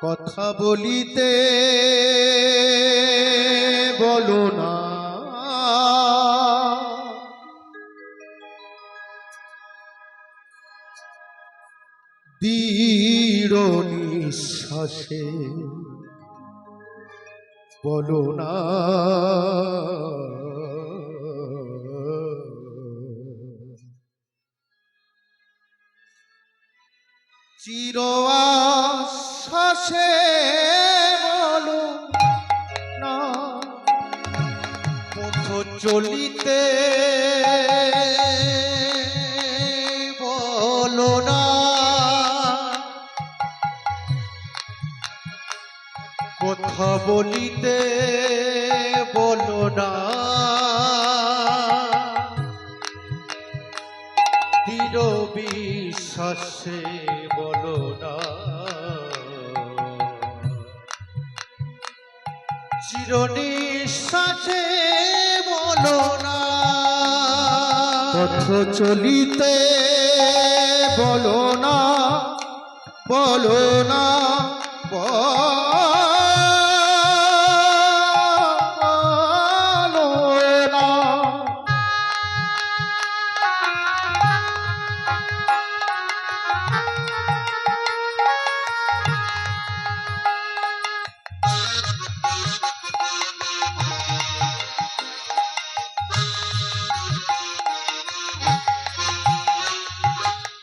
কথা বলিতে বলো না, দৃঢ় নিঃশ্বাসে বলো না, চির আশ্বাসে বলো না, পথ চলিতে বলো না, কথা বলিতে বলো না, দৃঢ় বিশ্বাসে বলো না, চির নিঃশ্বাসে বলো না, পথ চলিতে বলো না, বলো না,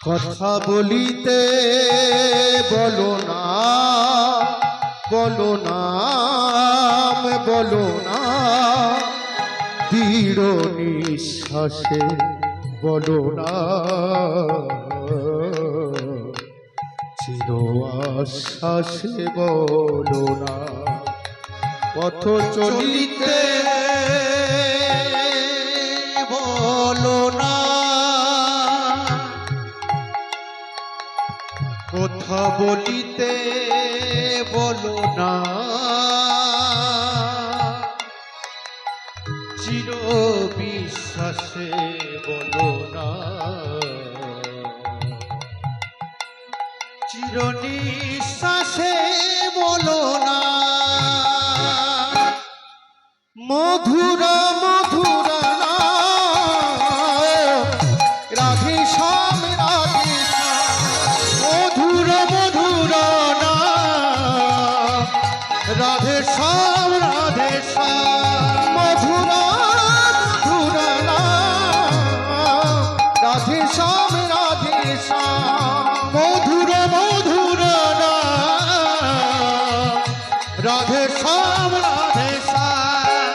কথা বলিতে বলো না, বলো না, বলো না, দৃঢ় নিঃশ্বাসে বলো না, চির আশ্বাসে বলো না, পথ চলিতে বলো না, কথা বলিতে বলো না, চির বিশ্বাসে বলো না, চির নিঃশ্বাসে বলো না, মধুর মধুর রাধে শ্যাম রাধে মধুর মধুর রাধে শ্যাম রাধে শ্যাম মধুর মধুর রাধে শ্যাম রাধে শ্যাম মধুর মধুর রাধে শ্যাম রাধে শ্যাম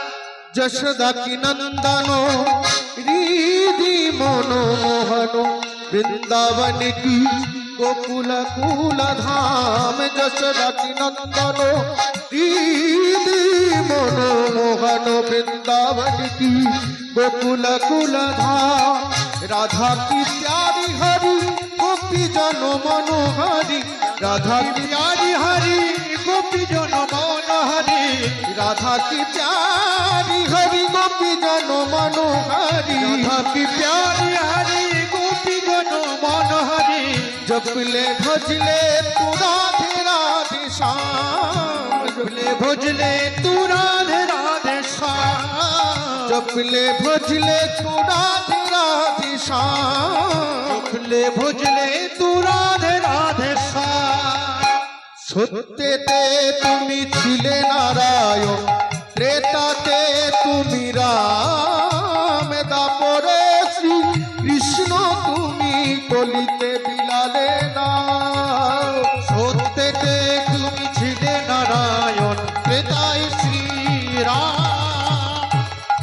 যশোদা কি নন্দন হৃদি মনোমোহন বৃন্দাवन की गोकुल कूल धाम যশোদা की नंदन हृदि मनोमोहन वृंदावन की गोकुल कूल धाम राधा की प्यारी हरि गोपी जन मनोहरि राधा की प्यारी हरि गोपी जन मनोहरि राधा की प्यारी हरि गोपी जन मनोहरि राधा की प्यारी हरि गोपी जन मनोहरि जपले भजले तू राधे राधे श्याम जपले भजले तू राधे राधे श्याम जपले भजले तू राधे राधे श्याम जपले भजले तू राधे राधे श्याम सत्यते तुमी छिले नारायण त्रेताते तुमी राम दापरे श्री कृष्ण तुमी कलिते বিলালে না সত্যতে তুমি ছিলে নারায়ণ ত্রেতায় শ্রীরাম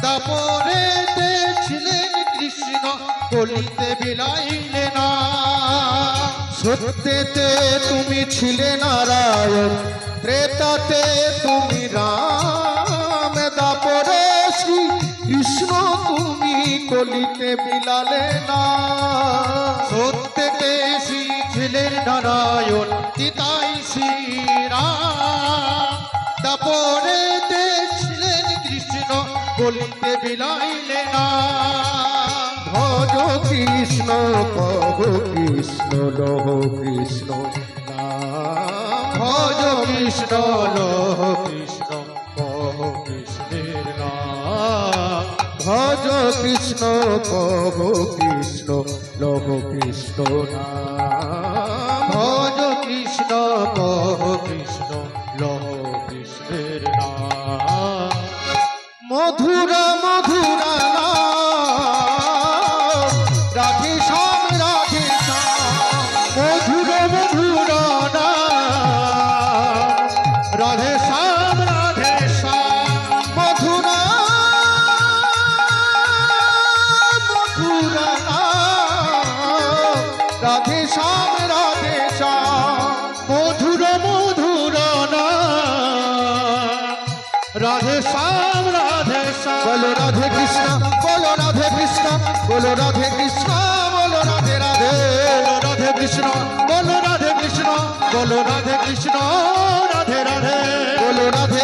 দাপরেতে ছিলেন কৃষ্ণ কলিতে বিলাইলে না সত্যতে তুমি ছিলে নারায়ণ ত্রেতাতে তুমি রাম দাপরে শ্রী কৃষ্ণ তুমি কলিতে বিলালে না সত্যতে শ্রী ছিলেন নারায়ণ তিতাই শ্রীরাম দাপরেতে ছিলেন কৃষ্ণ কলিতে বিলাইলে না ভজ কৃষ্ণ কহ কৃষ্ণ লহ কৃষ্ণ নাম ভজ কৃষ্ণ লোহ কৃষ্ণ কহ কৃষ্ণের নাম ভজ কৃষ্ণ কহ কৃষ্ণ লহ কৃষ্ণ নাম ভজ কৃষ্ণ কহ কৃষ্ণ লহ কৃষ্ণের নাম মধুরা মধুরা নাম রাধে শ্যাম রাধে শ্যাম মধুর মধুর নাম রাধে শ্যাম রাধে শ্যাম মধুরা মধুরা নাম রাধে শ্যাম রাধে শ্যাম মধুর মধুর নাম রাধে শ্যাম রাধে শ্যাম বলো রাধে কৃষ্ণ বলো রাধে কৃষ্ণ বলো রাধে কৃষ্ণ বলো রাধে রাধে বলো রাধে কৃষ্ণ বলো রাধে কৃষ্ণ বলো রাধে কৃষ্ণ রাধে রাধে বলো রাধে